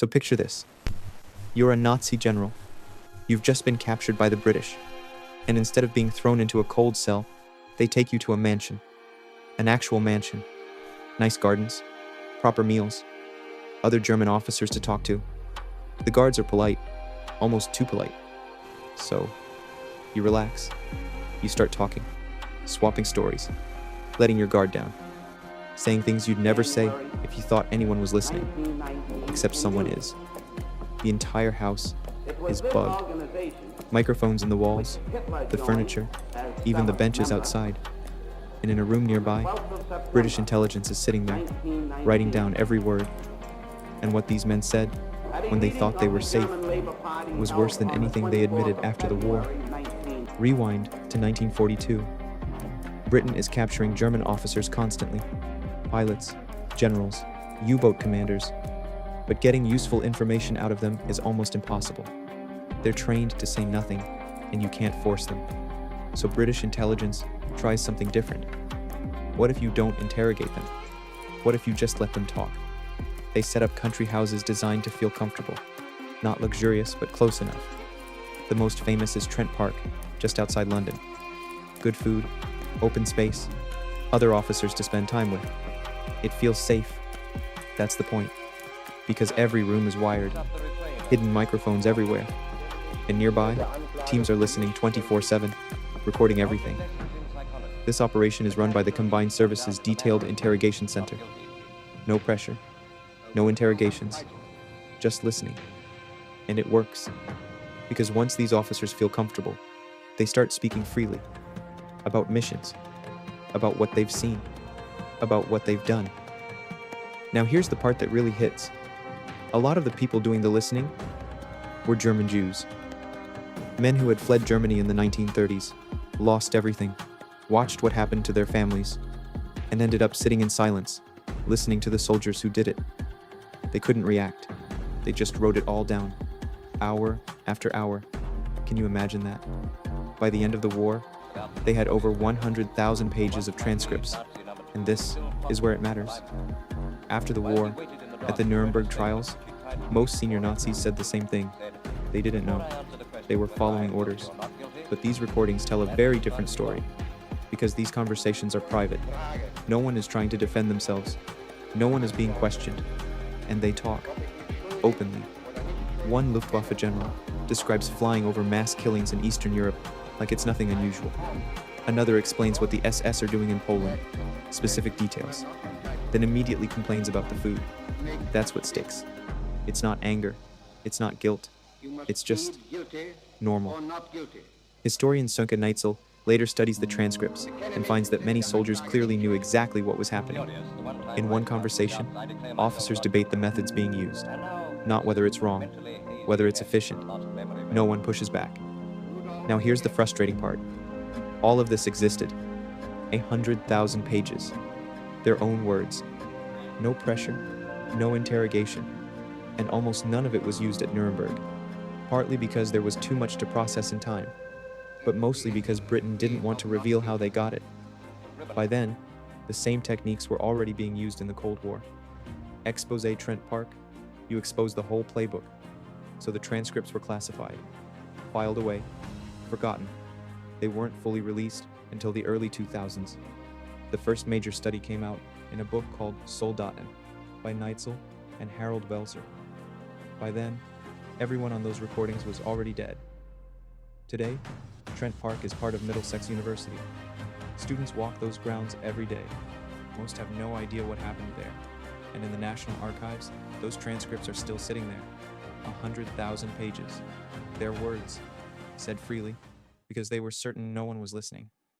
So picture this. You're a Nazi general. You've just been captured by the British. And instead of being thrown into a cold cell, they take you to a mansion. An actual mansion. Nice gardens, proper meals, other German officers to talk to. The guards are polite, almost too polite. So, you relax. You start talking, swapping stories, letting your guard down, saying things you'd never say if you thought anyone was listening, except someone is. The entire house is bugged. Microphones in the walls, the furniture, even the benches outside. And in a room nearby, British intelligence is sitting there, writing down every word. And what these men said, when they thought they were safe, was worse than anything they admitted after the war. Rewind to 1942. Britain is capturing German officers constantly. Pilots, generals, U-boat commanders. But getting useful information out of them is almost impossible. They're trained to say nothing, and you can't force them. So British intelligence tries something different. What if you don't interrogate them? What if you just let them talk? They set up country houses designed to feel comfortable. Not luxurious, but close enough. The most famous is Trent Park, just outside London. Good food, open space, other officers to spend time with. It feels safe. That's the point. Because every room is wired. Hidden microphones everywhere. And nearby, teams are listening 24/7, recording everything. This operation is run by the Combined Services Detailed Interrogation Center. No pressure, no interrogations, just listening. And it works. Because once these officers feel comfortable, they start speaking freely. About missions. About what they've seen. About what they've done. Now here's the part that really hits. A lot of the people doing the listening were German Jews. Men who had fled Germany in the 1930s, lost everything, watched what happened to their families, and ended up sitting in silence, listening to the soldiers who did it. They couldn't react. They just wrote it all down, hour after hour. Can you imagine that? By the end of the war, they had over 100,000 pages of transcripts, and this is where it matters. After the war, at the Nuremberg trials, most senior Nazis said the same thing. They didn't know. They were following orders. But these recordings tell a very different story, because these conversations are private. No one is trying to defend themselves. No one is being questioned. And they talk, openly. One Luftwaffe general describes flying over mass killings in Eastern Europe like it's nothing unusual. Another explains what the SS are doing in Poland, specific details, then immediately complains about the food. That's what sticks. It's not anger, it's not guilt, it's just normal. Historian Sönke Neitzel later studies the transcripts and finds that many soldiers clearly knew exactly what was happening. In one conversation, officers debate the methods being used, not whether it's wrong, whether it's efficient. No one pushes back. Now here's the frustrating part. All of this existed. 100,000 pages. Their own words. No pressure, no interrogation, and almost none of it was used at Nuremberg. Partly because there was too much to process in time, but mostly because Britain didn't want to reveal how they got it. By then, the same techniques were already being used in the Cold War. Expose Trent Park, you expose the whole playbook. So the transcripts were classified, filed away, forgotten. They weren't fully released until the early 2000s. The first major study came out in a book called Soldaten by Neitzel and Harold Welser. By then, everyone on those recordings was already dead. Today, Trent Park is part of Middlesex University. Students walk those grounds every day. Most have no idea what happened there. And in the National Archives, those transcripts are still sitting there. 100,000 pages. Their words, said freely, because they were certain no one was listening.